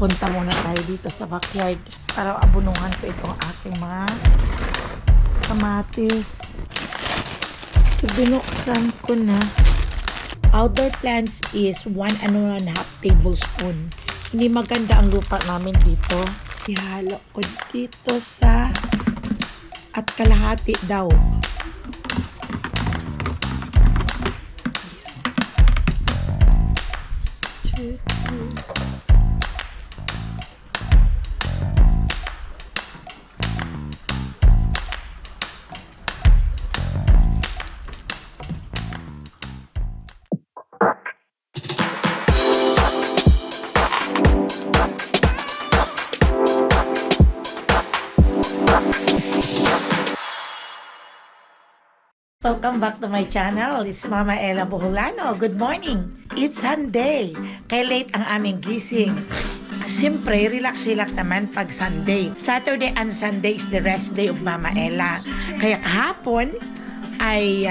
Punta muna tayo dito sa backyard para abunuhan ko itong aking mga kamatis. So, binuksan ko na. Outdoor plants is 1.5 tablespoon. Hindi maganda ang lupa namin dito. Ihalo ko dito sa at kalahati daw. Welcome back to my channel. It's Mama Ella Boholano. Good morning. It's Sunday. Kaya late ang aming gising. Siyempre, relax naman pag Sunday. Saturday and Sunday is the rest day of Mama Ella. Kaya kahapon ay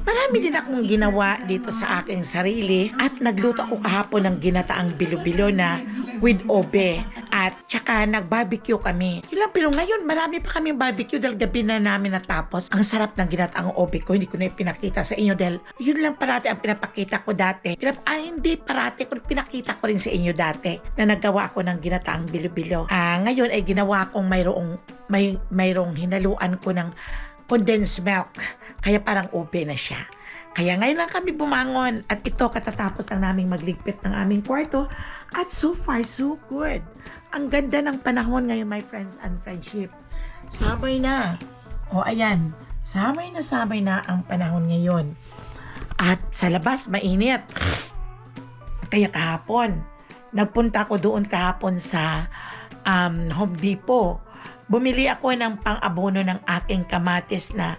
marami din akong ginawa dito sa aking sarili at nagluto ako kahapon ng ginataang bilo-bilo na with obe at tsaka nag-barbecue kami. Yun lang, pero ngayon marami pa kaming barbecue dahil gabi na namin natapos. Ang sarap ng ginataang obe ko, hindi ko na ipinakita sa inyo dahil yun lang parati ang pinapakita ko dati. Hindi parati ko, pinakita ko rin sa inyo dati na nagawa ako ng ginataang bilo-bilo. Ngayon ay ginawa kong mayroong hinaluan ko ng condensed milk. Kaya parang obe na siya. Kaya ngayon lang kami bumangon at ito katatapos lang naming magligpit ng aming kwarto at so far so good. Ang ganda ng panahon ngayon, my friends and friendship. Summer na. O ayan, summer na ang panahon ngayon. At sa labas mainit. Kaya kahapon, nagpunta ko doon kahapon sa Home Depot. Bumili ako ng pang-abono ng aking kamatis na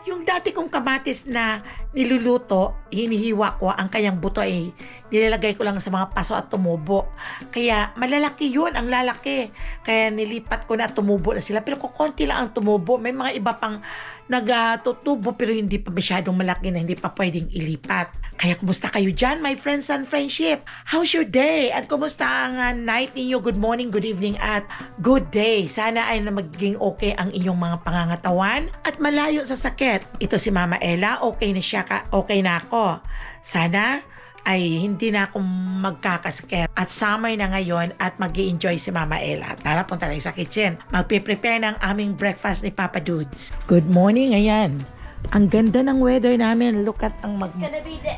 yung dati kong kamatis na niluluto, hinihiwa ko, ang kanyang buto ay nilalagay ko lang sa mga paso at tumubo. Kaya malalaki yun, ang lalaki. Kaya nilipat ko na at tumubo na sila. Pero kukunti lang ang tumubo. May mga iba pang nagtutubo pero hindi pa masyadong malaki na hindi pa pwedeng ilipat. Kaya kumusta kayo dyan, my friends and friendship? How's your day? At kumusta ang night ninyo? Good morning, good evening, at good day. Sana ay magiging okay ang inyong mga pangangatawan at malayo sa sakit. Ito si Mama Ella, okay na siya, okay na ako. Sana ay hindi na akong magkakasakit. At summer na ngayon at mag-i-enjoy si Mama Ella. Tara, punta tayo sa kitchen. Magpe-prepare ng aming breakfast ni Papa Dudes. Good morning, ayan. Ang ganda ng weather namin. Look at ang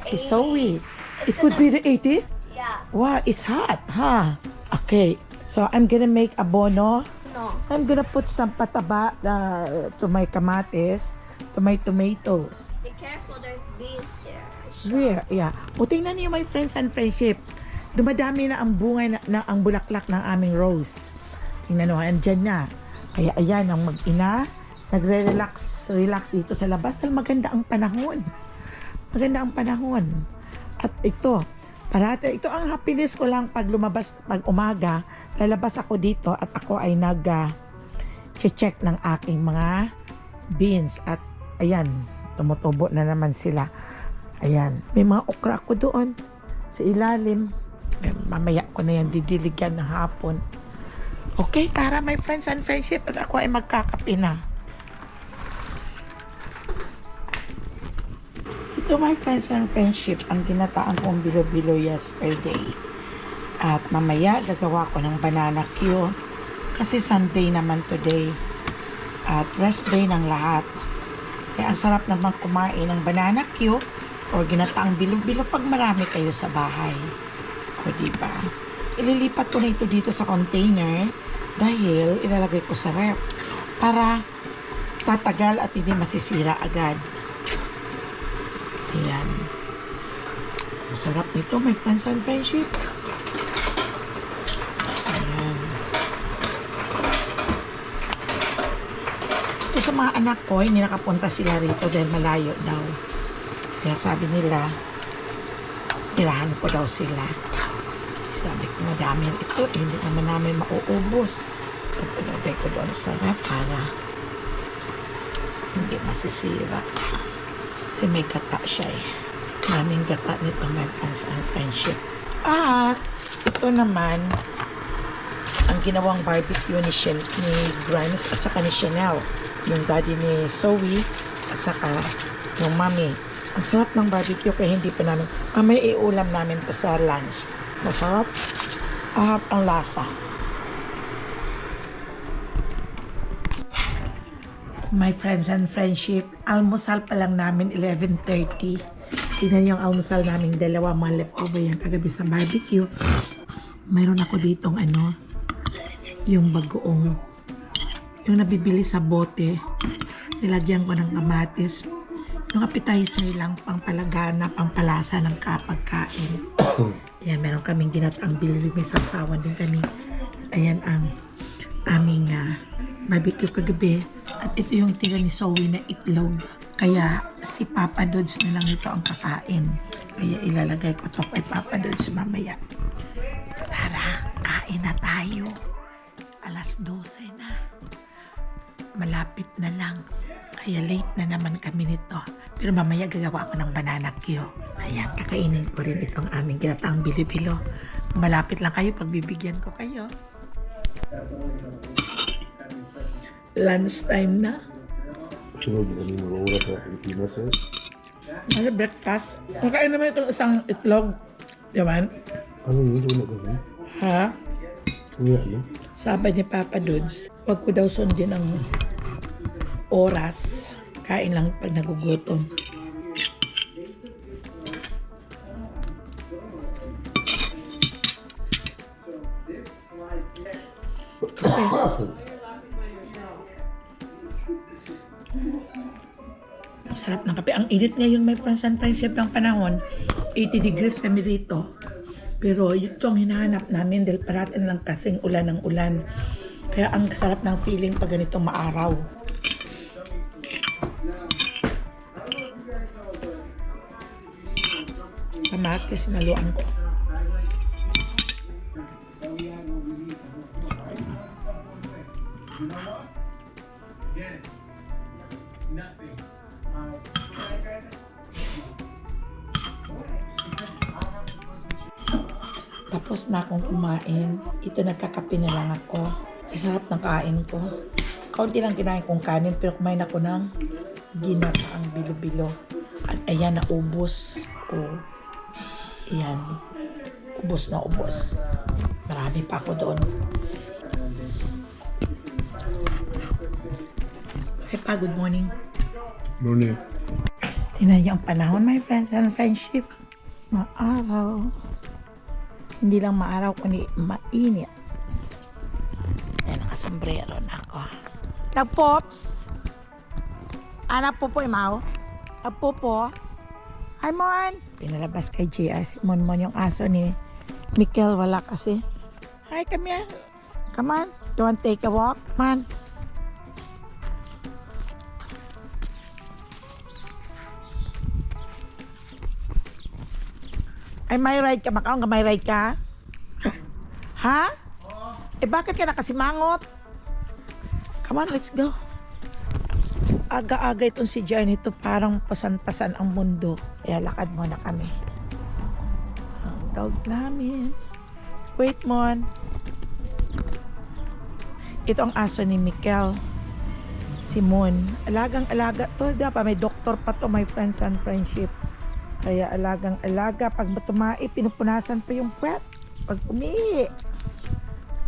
si Zoe. It could be the 80? Yeah. Wow, it's hot, huh? Okay, so I'm gonna make abono. No. I'm gonna put some pataba to my kamatis, to my tomatoes. Be careful, there's bees there. Where? Yeah. O tingnan niyo, my friends and friendship. Dumadami na ang bunga na ang bulaklak ng aming rose. Tingnan niyo, andyan na. Kaya ayan, ang mag-ina, relax dito sa labas dahil maganda ang panahon. Maganda ang panahon. At ito ito ang happiness ko lang pag lumabas, pag umaga, lalabas ako dito at ako ay check ng aking mga beans. At ayan, tumutubo na naman sila. Ayan, may mga okra ko doon sa ilalim. Mamaya ko na yan didiligyan ng hapon. Okay, tara my friends and friendship, at ako ay magkakape na. Ito, my friends and friendship, ang ginataan kong bilo-bilo yesterday. At mamaya gagawa ko ng banana Q kasi Sunday naman today at rest day ng lahat. Kaya ang sarap naman kumain ng banana Q o ginataang bilo-bilo pag marami kayo sa bahay. O diba? Ililipat ko na ito dito sa container dahil ilalagay ko sa ref para tatagal at hindi masisira agad. Ayan. Masarap nito, my friends and friendship. Ayan. Ito sa mga anak ko, hindi nakapunta sila rito dahil malayo daw. Kaya sabi nila, tirahan ko daw sila. Sabi ko, madami ito, hindi naman namin mauubos. Ilagay ko doon sa ref para hindi masisira. Kasi may gata siya eh. Daming gata nito, my friends and friendship. At ito naman, ang ginawang barbecue ni Grimes at saka ni Chanel. Yung daddy ni Zoe at saka yung mommy. Ang sarap ng barbecue kaya hindi pa namin. Mamaya iulam namin to sa lunch. Masarap. Ahap ang lasa. My friends and friendship, almusal pa lang namin 11:30. Tingnan yung almusal namin dalawa, mga leftover yan kagabi sa barbecue. Mayroon ako ditong yung bagoong, yung nabibili sa bote. Nilagyan ko ng kamatis. Yung appetizer lang, pangpalagana, pangpalasa ng kapagkain. Ayan, meron kaming ginataang bilili. May sapsawan din kami. Ayan ang aming barbecue kagabi. At ito yung tira ni Zoe na itlog. Kaya si Papa Dods na lang ito ang kakain. Kaya ilalagay ko ito kay Papa Dods mamaya. Tara, kain na tayo. 12:00 na. Malapit na lang. Kaya late na naman kami nito. Pero mamaya gagawa ako ng banana Q. Ayan, kakainin ko rin itong aming ginataang bilo-bilo. Malapit lang kayo, pagbibigyan ko kayo. Lunch time na. Sunod na rin mga oras sa Pilipinas eh. Ano breakfast? Nakain naman itong isang itlog. Diyan? Ano yun? Ito na gawin? Ha? Ano yan? Sabi ni Papa Dudes, huwag ko daw sundin ang oras. Kain lang pag nagugutom. Sarap ng kape. Ang init ngayon, may friends and friendship ng panahon. 80 degrees kami rito. Pero ito ang hinahanap namin dahil parating lang kasing ulan ng ulan. Kaya ang sarap ng feeling pag ganito maaraw. Kamatis, naluan ko. Tapos na akong kumain. Ito nagkakape na lang ako. Sarap ng kain ko. Kaunti lang kinain kong kanin pero kumain ako ng ginataang bilo-bilo. At ayan, naubos. Oh. Ayan. Ubos na ubos. Marami pa ako doon. Hi pa, good morning. Morning. Tingnan niyo ang panahon, my friends and friendship. Maaraw. Hindi lang maaraw, kundi mainit. Ayan, nakasombrero na ako. Nag-pops! Anak po po, imaw? Nag-popo? Hi, Mon! Pinalabas kay JR. Si Mon yung aso ni Mikel. Wala kasi. Hi, come here. Come on. You want to take a walk? Come on. Ay, may ride ka? Makaon ka, may ride ka? Ha? Eh, bakit ka nakasimangot? Come on, let's go. Aga-aga itong si Jan. Ito parang pasan-pasan ang mundo. Kaya lakad muna kami. Ang dog namin. Wait, Mon. Ito ang aso ni Mikel. Si Mon. Alagang-alaga to. Dapat may doktor pa to, my friends and friendship. Kaya alagang-alaga. Pag tumai, pinupunasan pa yung puwet. Pag umihi.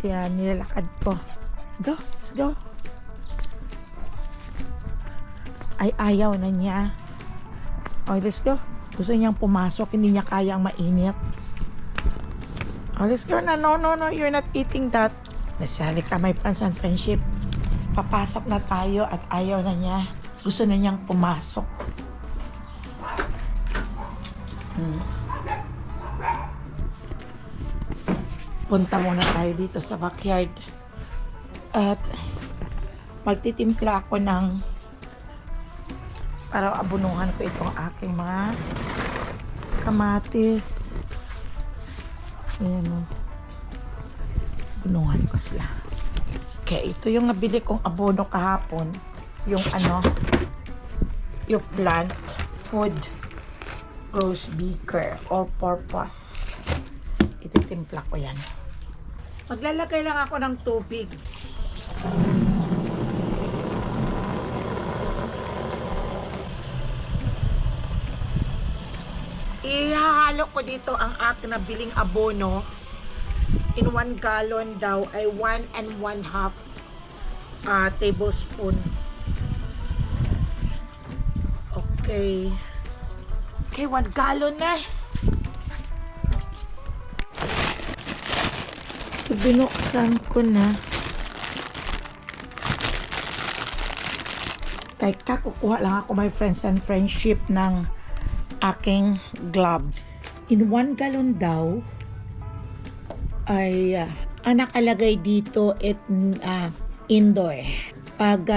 Yan, nilalakad ko. Go, let's go. Ay, ayaw na niya. Okay, let's go. Gusto niyang pumasok. Hindi niya kayang mainit. Oh, let's go na. No, you're not eating that. Nasyali ka, my friends and friendship. Papasok na tayo at ayaw na niya. Gusto na niyang pumasok. Punta muna tayo dito sa backyard. At magtitimpla ako ng para abunuhan ko itong aking mga kamatis. Ayan o. Abunuhan ko sila. Kaya ito yung nabili kong abono kahapon. Yung yung plant food rose beaker all purpose. Ititimpla ko yan. Maglalagay lang ako ng tubig. Ihahalo ko dito ang aking nabiling abono. In 1 gallon daw ay 1 1/2 tablespoon. Okay. Okay, 1 gallon na. So, binuksan ko na. Teka, kukuha lang ako my friends and friendship ng aking glove. In 1 gallon daw ay nakalagay dito indoor. Pag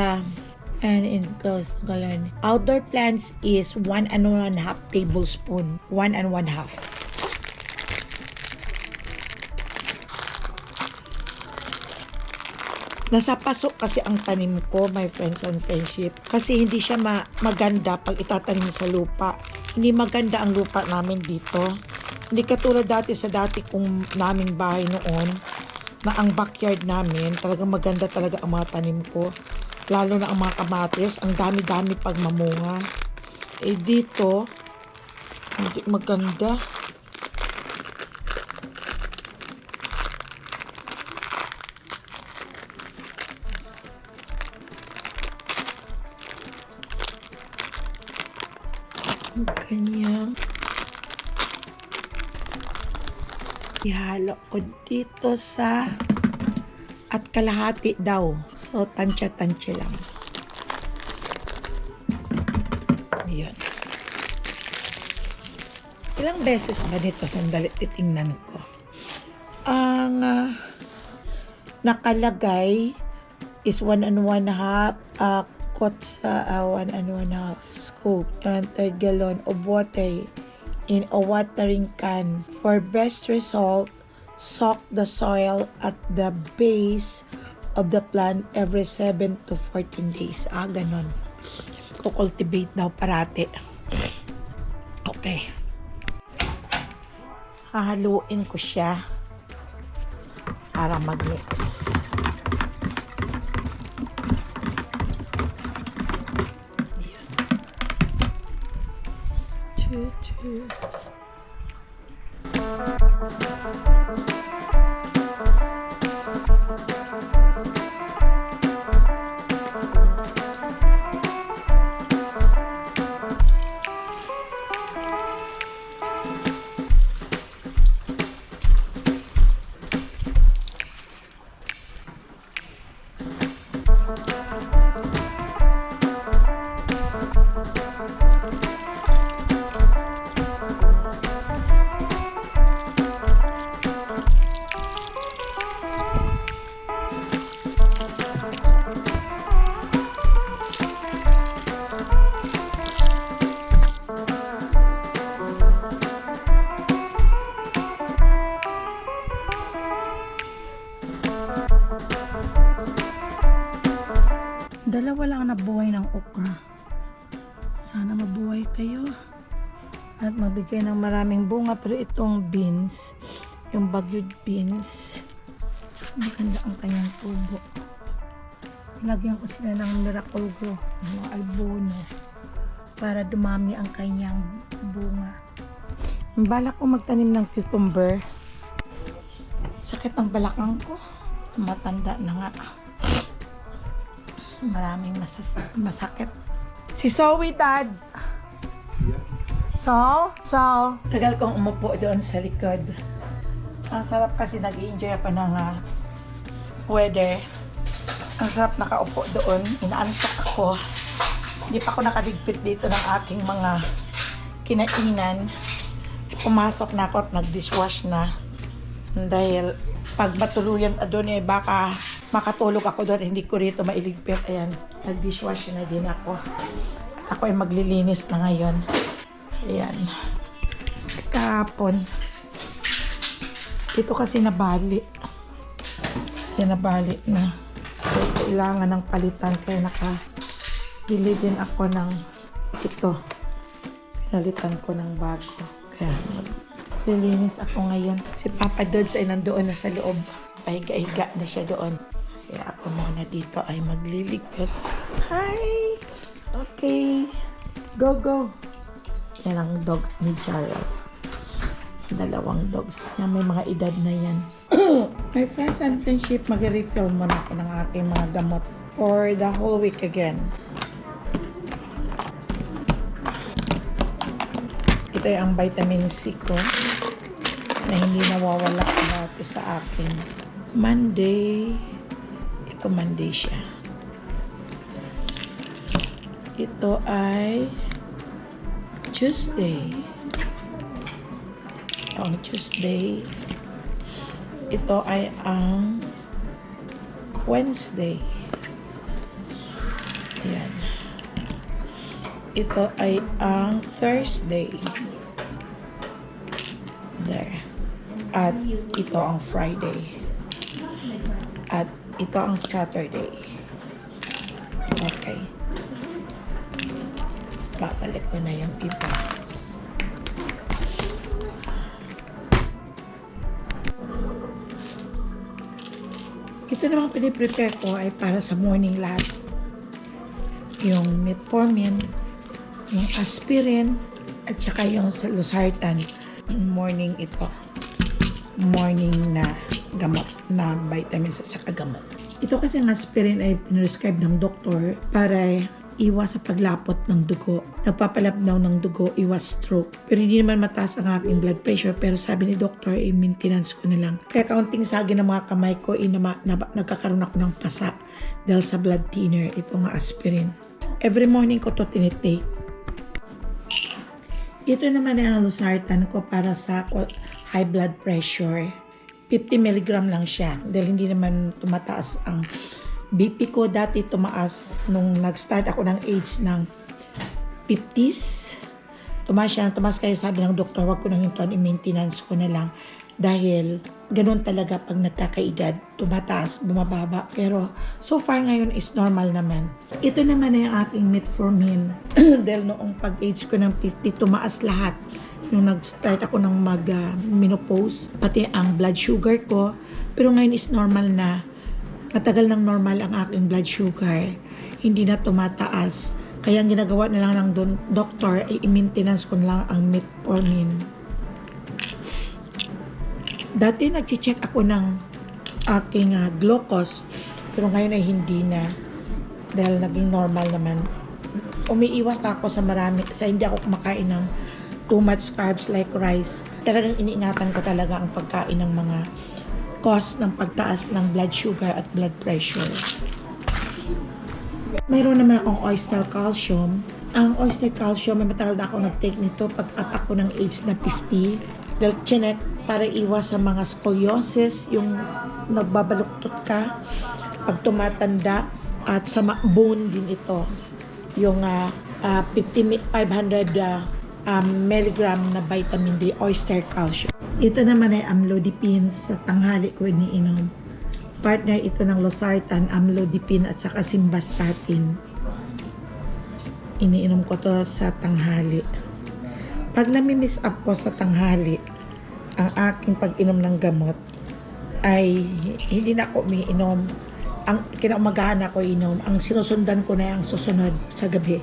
and in close gallon. Outdoor plants is 1 1/2 tablespoon. 1 1/2. Nasa pasok kasi ang tanim ko, my friends and friendship. Kasi hindi siya maganda pag itatanim sa lupa. Hindi maganda ang lupa namin dito. Hindi katulad dati sa dati kong naming bahay noon, na ang backyard namin, talagang maganda talaga ang mga tanim ko. Lalo na ang mga kamatis, ang dami-dami pag mamunga. Eh dito, hindi maganda. Ganyan. Ihalo ko dito sa at kalahati daw. So, tansya-tansya lang. Ayan. Ilang beses ba dito? Sandali, titingnan ko. Ang nakalagay is 1 1/2 sa 1 1/2 scoop and 3 gallon of water in a watering can. For best result, soak the soil at the base of the plant every 7 to 14 days. Ganon. Kukultivate daw parati. Okay. Hahaluin ko siya para mag-mix. Dalawa lang nabuhay ng okra. Sana mabuhay kayo at mabigay ng maraming bunga. Pero itong beans, yung bagyod beans, maganda ang kanyang tubo. Lagyan ko sila ng miracle grow, mga albono, para dumami ang kanyang bunga. Balak ko magtanim ng cucumber. Sakit ang balakang ko. Matanda na nga. Maraming masakit. Si Zoe, Dad. So, tagal kong umupo doon sa likod. Ang sarap kasi nag-i-enjoy ako ng weather. Ang sarap nakaupo doon. Inaantok ako. Hindi pa ako nakaligpit dito ng aking mga kinainan. Pumasok na ako at nag-dishwash na. Dahil pag matuluyan doon baka makatulog ako doon, hindi ko rito mailigpit. Ayan, nag-dishwash na din ako. At ako ay maglilinis na ngayon. Ayan. Kahapon. Ito kasi nabali. Ayan, nabali na. So, kailangan ng palitan. Kaya nakabili din ako ng ito. Pinalitan ko ng bago. Kaya maglilinis ako ngayon. Si Papa Dodge ay nandoon na sa loob. Pahiga-higa na siya doon. Kaya ako muna dito ay magliligpit. Hi! Okay. Go, go. Yan ang dogs ni Gerald. 2 dogs na may mga edad na yan. My friends and friendship, mag-refill muna ako ng aking mga gamot for the whole week again. Ito yung vitamin C ko na hindi nawawala dati sa akin. Monday. Ito Monday siya. Ito ay Tuesday. Ang Tuesday. Ito ay ang Wednesday. Ayan. Ito ay ang Thursday. There. At ito ang Friday. At ito ang Saturday. Okay. Babalik ko na yung iba. Ito namang piniprepare ko ay para sa morning lahat. Yung metformin, yung aspirin, at saka yung losartan. Morning ito. Morning na gamot na vitamins at saka gamot. Ito kasi ang aspirin ay pinrescribe ng doktor para iwas sa paglapot ng dugo. Nagpapalabnaw ng dugo, iwas stroke. Pero hindi naman mataas ang aking blood pressure. Pero sabi ni doktor, maintenance ko na lang. Kaya kaunting sagi ng mga kamay ko, nagkakaroon ako ng pasa dahil sa blood thinner. Ito nga aspirin. Every morning ko to tinitake. Ito naman ay ang losartan ko para sa high blood pressure. 50 mg lang siya dahil hindi naman tumataas ang BP ko. Dati tumaas nung nag-start ako ng age ng 50s. Tumaas siya ng tumaas kaya sabi ng doktor, wag ko nang hintuan, i-maintenance ko na lang. Dahil ganun talaga pag nagkakaedad, tumataas, bumababa. Pero so far ngayon is normal naman. Ito naman ay ang aking metformin. Dahil noong pag-age ko ng 50, tumaas lahat. Nung nag-start ako ng mag-menopause, pati ang blood sugar ko. Pero ngayon is normal na. Matagal ng normal ang aking blood sugar. Hindi na tumataas. Kaya ang ginagawa na lang ng doktor ay i-maintenance ko na lang ang metformin. Dati nag-check ako ng aking glucose. Pero ngayon ay hindi na. Dahil naging normal naman. Umiiwas na ako sa marami. Sa hindi ako kumakain ng too much carbs like rice. Talagang iniingatan ko talaga ang pagkain ng mga cause ng pagtaas ng blood sugar at blood pressure. Mayroon naman akong oyster calcium. Ang oyster calcium, may matagal na ako nag-take nito pag-up ako ng age na 50. Dahil chinek para iwas sa mga scoliosis, yung nagbabaluktot ka pag tumatanda, at sa bone din ito. Yung 500 milligram na vitamin D, oyster calcium. Ito naman ay amlodipine, sa tanghali ko iniinom. Partner ito ng losartan, amlodipine at saka simvastatin. Iniinom ko to sa tanghali. Pag nami-miss up ko sa tanghali, ang aking pag-inom ng gamot ay hindi na ako umiinom. Ang kinaumagahan ako inom, ang sinusundan ko na ang susunod sa gabi.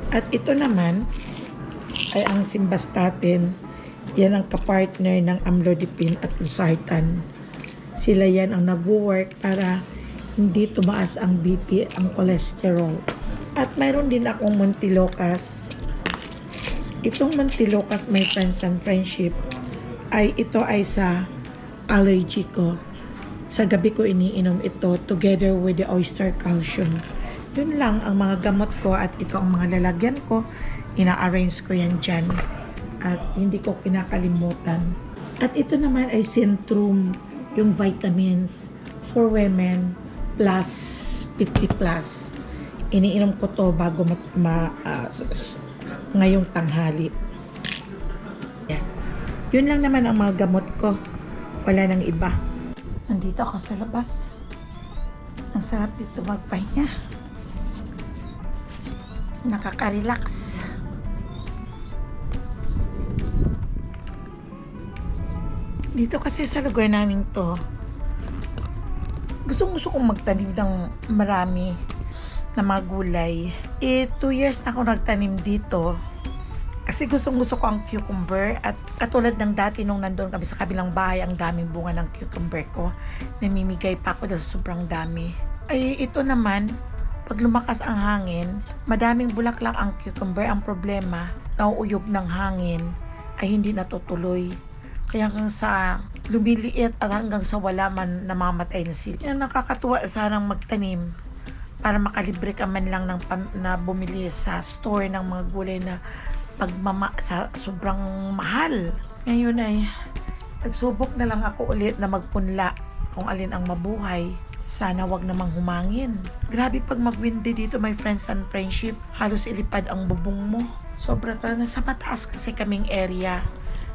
At ito naman ay ang simvastatin. Yan ang kapartner ng amlodipine at losartan. Sila yan ang nagwo-work para hindi tumaas ang BP, ang cholesterol. At mayroon din akong Montelukast. Itong Montelukast, my friends and friendship, ito ay sa allergy ko. Sa gabi ko iniinom ito together with the oyster calcium. Yun lang ang mga gamot ko at ito ang mga lalagyan ko. Ina-arrange ko yan dyan. At hindi ko kinakalimutan. At ito naman ay Centrum, yung vitamins for women plus 50 plus. Iniinom ko to bago ngayong tanghali. Yan. Yun lang naman ang mga gamot ko. Wala nang iba. Nandito ako sa labas. Ang sarap dito magpahinga. Nakaka-relax. Dito kasi sa lugar namin to, gusto kong magtanim ng marami na mga gulay. 2 years na ako nagtanim dito. Kasi gusto ko ang cucumber at katulad ng dati nung nandun kami sa kabilang bahay, ang daming bunga ng cucumber ko. Namimigay pa ako dahil sobrang dami. Ay ito naman, pag lumakas ang hangin, madaming bulaklak ang cucumber. Ang problema, nauuyog ng hangin ay hindi natutuloy. Kaya hanggang sa lumiliit at hanggang sa wala man namamatay na sila. Yan nakakatuwa sanang magtanim para makalibre ka man lang ng na bumili sa store ng mga gulay na sa sobrang mahal. Ngayon ay nagsubok na lang ako ulit na magpunla kung alin ang mabuhay. Sana wag namang humangin. Grabe pag mag-windy dito, my friends and friendship, halos ilipad ang bubong mo. Sobra talaga, sa mataas kasi kaming area.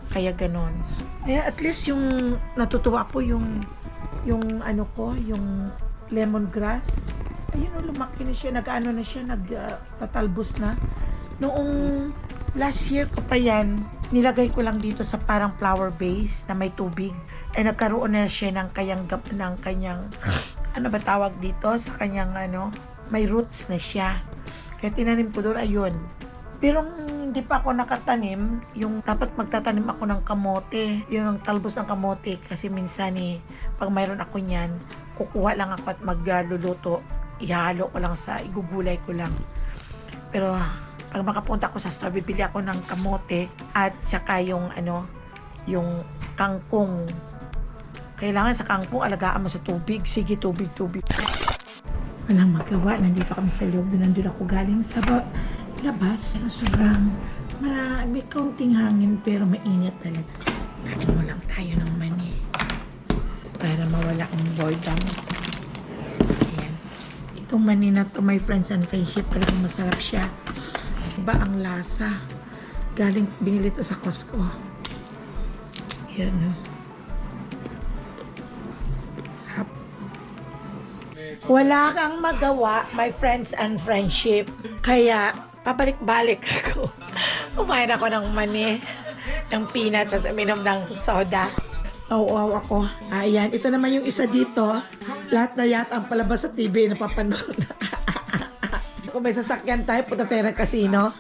Kaya ganon. Kaya at least yung natutuwa po yung lemongrass. Ayun, lumaki na siya, nag-ano na siya, nagtatalbos na. Noong last year ko pa yan, nilagay ko lang dito sa parang flower base na may tubig. Ay nagkaroon na siya ng kanyang ano ba tawag dito? Sa kanyang may roots na siya. Kaya tinanim ko doon, ayun. Pero hindi pa ako nakatanim, yung dapat magtatanim ako ng kamote. Yun ang talbos ng kamote. Kasi minsan pag mayroon ako niyan, kukuha lang ako at magluluto. Ihalo ko lang igugulay ko lang. Pero pag makapunta ako sa store, bibili ako ng kamote at saka yung kangkong. Kailangan sa kangkong, alagaan mo sa tubig. Sige, tubig. Walang magawa. Nandito kami sa loob. Nandun ako galing sa labas. Sobrang may kaunting hangin pero mainit talaga. Kain mo lang tayo ng mani para mawala ang boredom. Ayan. Itong mani na to, my friends and friendship, talagang masarap siya. Iba ang lasa. Binili ito sa Costco. Yan o. Wala kang magawa, my friends and friendship. Kaya, pabalik-balik ako. Kumain ako ng mani, ng peanuts at uminom ng soda. Nauuaw ako. Ayan, ito naman yung isa dito. Lahat na yata ang palabas sa TV na papanood. Kung may sasakyan tayo, punta tayo ng casino.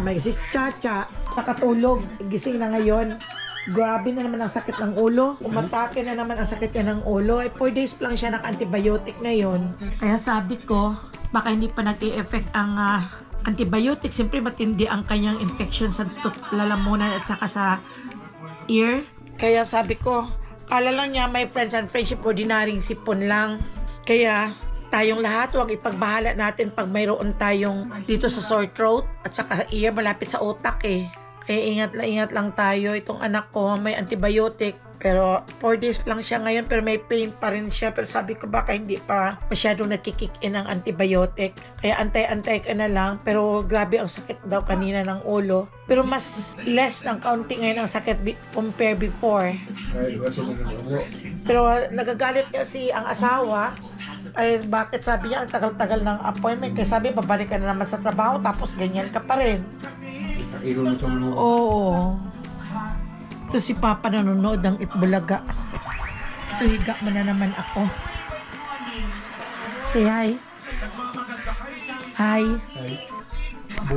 May si Chacha, sa katulog, gising na ngayon. Grabe na naman ang sakit ng ulo. Umatake na naman ang sakit niya ng ulo. 4 days lang siya naka-antibiotic ngayon. Kaya sabi ko, baka hindi pa nag-i-effect ang antibiotic. Siyempre matindi ang kanyang infection sa lalamunan at saka sa ear. Kaya sabi ko, kala lang niya, my friends and friendship, ordinaryong sipon lang. Kaya tayong lahat, huwag ipagbahala natin pag mayroon tayong dito sa sore throat at saka sa ear, malapit sa utak Kaya ingat lang tayo. Itong anak ko may antibiotic pero 4 days lang siya ngayon pero may pain pa rin siya. Pero sabi ko baka hindi pa masyadong nagkikick in ang antibiotic. Kaya antay-antay ka na lang. Pero grabe ang sakit daw kanina ng ulo. Pero mas less ng kaunti ngayon ang sakit compare before. Pero nagagalit kasi ang asawa. Ay bakit sabi niya ang tagal-tagal ng appointment. Kaya sabi babalik ka na naman sa trabaho tapos ganyan ka pa rin. Oo. Ito si Papa nanonood ng Itbulaga. Ito, higa mo na naman ako. Say hi. Hi.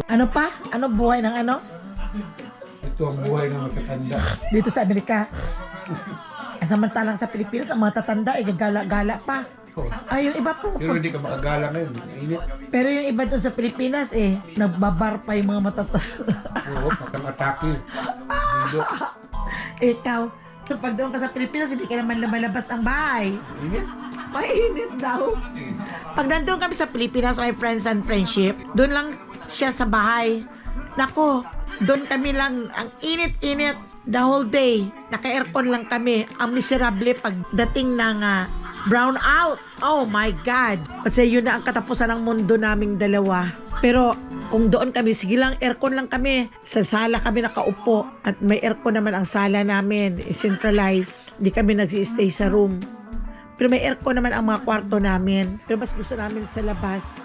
Ano pa? Ano buhay ng ano? Ito ang buhay ng matatanda. Dito sa Amerika. Samantalang sa Pilipinas, ang mga tatanda ay gagala-gala pa. Ay, yung iba po. Pero hindi ka makagala ngayon. Init. Pero yung iba doon sa Pilipinas nagbabar pa yung mga matatanda. Oo, pagkang-atake. Ikaw, pag doon ka sa Pilipinas, hindi ka naman lumalabas ng bahay. Init? Mainit daw. Pag nandun kami sa Pilipinas, my friends and friendship, doon lang siya sa bahay. Nako, doon kami lang, ang init-init the whole day. Naka-aircon lang kami. Ang miserable pagdating ng brown out. Oh my God. Kasi yun na ang katapusan ng mundo naming dalawa. Pero kung doon kami, sige lang, aircon lang kami. Sa sala kami nakaupo at may aircon naman ang sala namin. Centralized. Hindi kami nag-stay sa room. Pero may aircon naman ang mga kwarto namin. Pero mas gusto namin sa labas.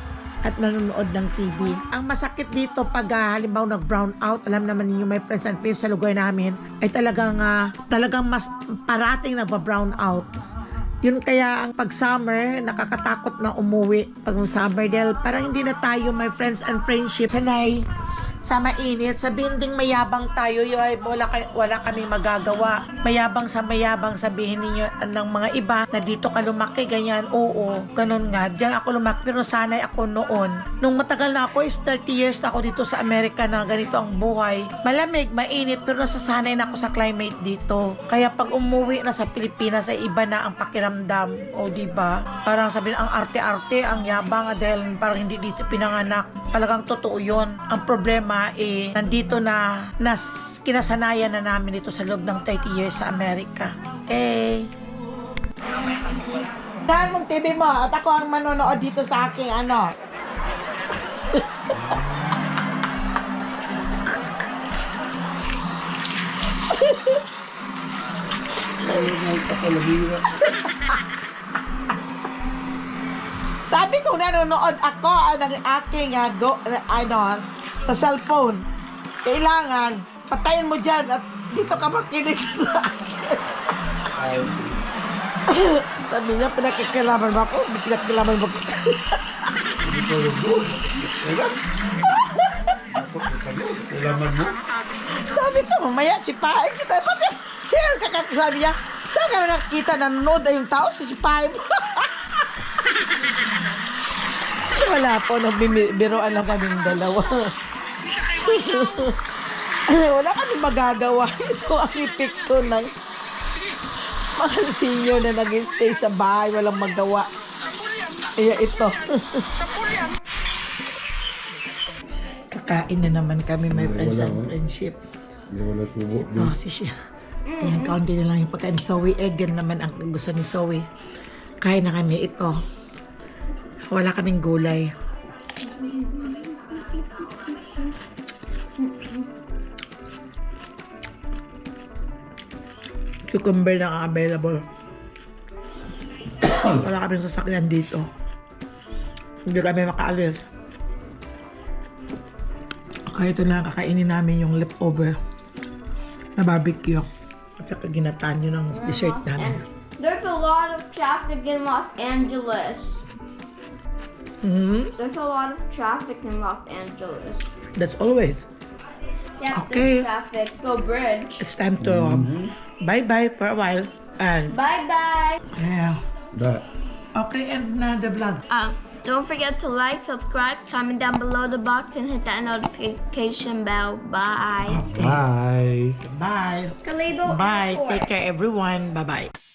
at nanonood ng TV. Ang masakit dito pag halimbawa nag-brown out, alam naman ninyo my friends and faves sa lugar namin, ay talagang mas parating nagba-brown out. Yun kaya ang pag summer, nakakatakot na umuwi pag summer dahil parang hindi na tayo my friends and friendship sanay sa mainit. Sabihin ding mayabang tayo, ay wala kaming magagawa. Mayabang sabihin ninyo ng mga iba na dito ka lumaki, ganyan. Oo, ganun nga. Diyan ako lumaki, pero sanay ako noon. Nung matagal na ako, is 30 years na ako dito sa Amerika na ganito ang buhay. Malamig, mainit, pero nasasanay na ako sa climate dito. Kaya pag umuwi na sa Pilipinas, ay iba na ang pakiramdam. O, diba? Parang sabihin, ang arte-arte, ang yabang, dahil parang hindi dito pinanganak. Talagang totoo yun. Ang problema, nandito na kinasanayan na namin dito sa loob ng 30 years sa Amerika. Okay. Saan mong TV mo? At ako ang manonood dito sa aking ano. Sabi ko nanonood ako ng aking sa cellphone. Kailangan patayin mo dyan at dito ka makinig sa akin. Sabi niya, pinagkikilaman mo ako. Pinagkikilaman mo ako. Kailangan mo? Sabi ko, mamaya sipahin kita. Pati, sabi niya, saan ka nakakita nanonood na yung tao? Sisipahin mo. Wala po, biroan lang kaming dalawa. Wala kaming magagawa. Ito ang epekto ng mga senior na nag-stay sa bahay, walang magawa. Kaya ito. Kakain na naman kami, my friends and friendship. Hindi wala subo. Ito, si siya. Ayan, kaunti na lang yung pagkain ni Zoe. Egg naman ang gusto ni Zoe. Kain na kami ito. Wala kaming gulay. Cucumber lang ang available. Wala kaming sasakyan dito. Hindi kami makaalis. Kaya ito na kakainin namin yung leftover na barbecue. At saka ginataan yun ng dessert namin. There's a lot of traffic in Los Angeles. There's a lot of traffic in Los Angeles. That's always. Yeah, Okay. there's traffic. Go bridge. It's time to bye-bye for a while. And Bye-bye. yeah. That. Okay, and na the vlog. Don't forget to like, subscribe, comment down below the box, and hit that notification bell. Bye. Okay. Bye. Bye. Kalibo Bye. Airport. Take care, everyone. Bye-bye.